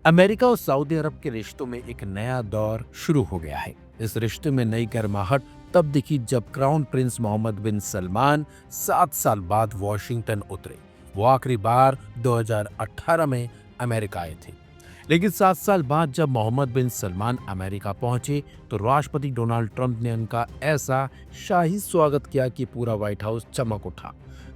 America और Saudi अरब के रिश्तों में एक नया दौर शुरू हो गया है। इस रिश्ते में नई गर्माहट तब दिखी जब क्राउन प्रिंस मोहम्मद बिन सलमान 7 साल बाद वॉशिंगटन उतरे। वो आखिरी बार 2018 में अमेरिका आए थे। लेकिन 7 साल बाद जब मोहम्मद बिन सलमान अमेरिका पहुंचे तो राष्ट्रपति डोनाल्ड ट्रंप ने उनका ऐसा शाही स्वागत किया कि पूरा व्हाइट हाउस चमक उठा।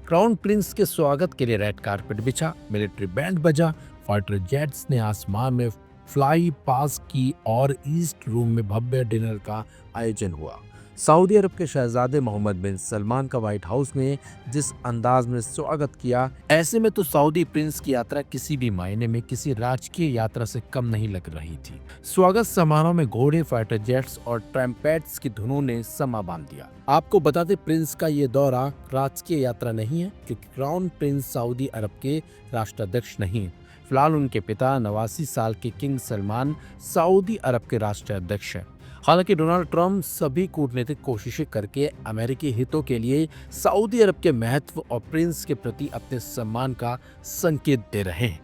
क्राउन प्रिंस के स्वागत के लिए रेड कारपेट बिछा, मिलिट्री बैंड बजा, फाइटर जेट्स ने आसमान में फ्लाई पास की और ईस्ट रूम में भव्य डिनर का आयोजन हुआ। सऊदी अरब के शहजादे मोहम्मद बिन सलमान का व्हाइट हाउस ने जिस अंदाज में स्वागत किया, ऐसे में तो सऊदी प्रिंस की यात्रा किसी भी मायने में किसी राजकीय यात्रा से कम नहीं लग रही थी। स्वागत समारोह में घोड़े, फाइटर जेट्स और ट्रम्पेट्स की धुनों ने समा बांध दिया। आपको बता दें, प्रिंस का ये दौरा राजकीय यात्रा नहीं है, क्योंकि क्राउन प्रिंस सऊदी अरब के राष्ट्राध्यक्ष नहीं। फिलहाल उनके पिता 89 साल के किंग सलमान सऊदी अरब के राष्ट्राध्यक्ष हैं। हालांकि डोनाल्ड ट्रंप सभी कूटनीतिक कोशिशें करके अमेरिकी हितों के लिए सऊदी अरब के महत्व और प्रिंस के प्रति अपने सम्मान का संकेत दे रहे हैं।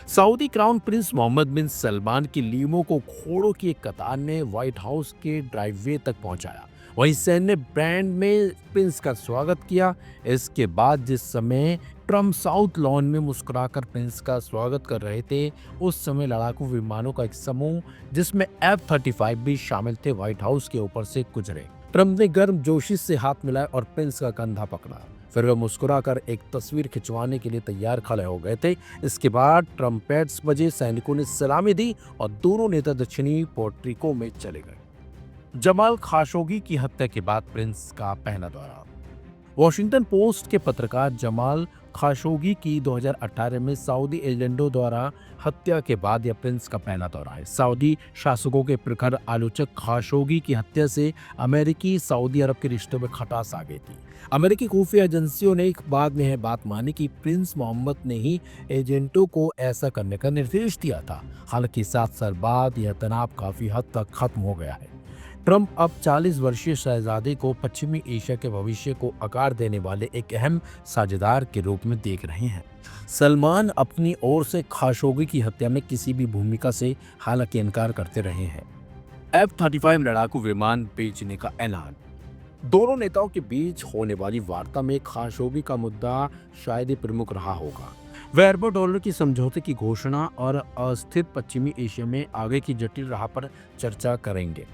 सऊदी क्राउन प्रिंस मोहम्मद बिन सलमान की लीमों को घोड़ों की एक कतार ने व्हाइट हाउस के ड्राइववे तक पहुंचाया। वहीं सैन्य बैंड में प्रिंस का स्वागत किया। इसके बाद जिस समय ट्रम्प साउथ लॉन में मुस्कुराकर प्रिंस का स्वागत कर रहे थे, उस समय लड़ाकू विमानों का एक समूह जिसमें F-35 भी शामिल थे व्हाइट हाउस के ऊपर से गुजरे। ट्रम्प ने गर्म जोशी से हाथ मिलाया और प्रिंस का कंधा पकड़ा। फिर वे मुस्कुराकर एक तस्वीर खिंचवाने के लिए तैयार खड़े हो गए थे। इसके बाद ट्रम्पेट्स बजे, सैनिकों ने सलामी दी और दोनों नेता दक्षिणी पोर्टरिको में चले गए। जमाल खाशोगी की हत्या के बाद प्रिंस का पहला दौरा। वॉशिंगटन पोस्ट के पत्रकार जमाल खाशोगी की 2018 में सऊदी एजेंटों द्वारा हत्या के बाद यह प्रिंस का पहला दौरा है। सऊदी शासकों के प्रखर आलोचक खाशोगी की हत्या से अमेरिकी सऊदी अरब के रिश्तों में खटास आ गई थी। अमेरिकी खुफिया एजेंसियों ने बाद में यह बात मानी कि प्रिंस मोहम्मद ने ही एजेंटों को ऐसा करने का निर्देश दिया था। हालांकि 7 साल बाद यह तनाव काफी हद तक खत्म हो गया है। ट्रंप अब 40 वर्षीय शहजादे को पश्चिमी एशिया के भविष्य को आकार देने वाले एक अहम साझेदार के रूप में देख रहे हैं। सलमान अपनी ओर से खाशोगी की हत्या में किसी भी भूमिका से हालांकि इनकार करते रहे हैं। F-35 लड़ाकू विमान बेचने का ऐलान। दोनों नेताओं के बीच होने वाली वार्ता में खाशोगी का मुद्दा शायद ही प्रमुख रहा होगा। वे अरबों डॉलर की समझौते की घोषणा और अस्थिर पश्चिमी एशिया में आगे की जटिल राह पर चर्चा करेंगे।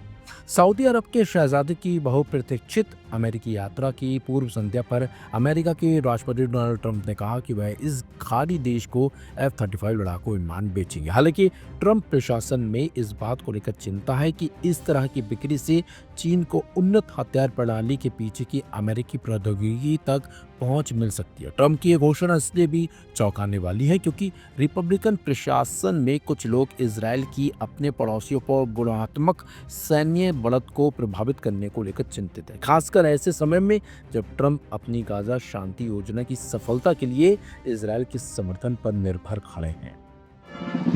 सऊदी अरब के शहजादे की बहुप्रतीक्षित अमेरिकी यात्रा की पूर्व संध्या पर अमेरिका के राष्ट्रपति डोनाल्ड ट्रंप ने कहा कि वह इस खाड़ी देश को F-35 लड़ाकू विमान बेचेंगे। हालांकि ट्रंप प्रशासन में इस बात को लेकर चिंता है कि इस तरह की बिक्री से चीन को उन्नत हथियार प्रणाली के पीछे की अमेरिकी प्रौद्योगिकी तक पहुंच मिल सकती है। ट्रंप की यह घोषणा इसलिए भी चौंकाने वाली है क्योंकि रिपब्लिकन प्रशासन में कुछ लोग इजराइल की अपने पड़ोसियों पर गुणात्मक सैन्य बढ़त को प्रभावित करने को लेकर चिंतित है, खासकर ऐसे समय में जब ट्रंप अपनी गाजा शांति योजना की सफलता के लिए इजराइल के समर्थन पर निर्भर खड़े हैं।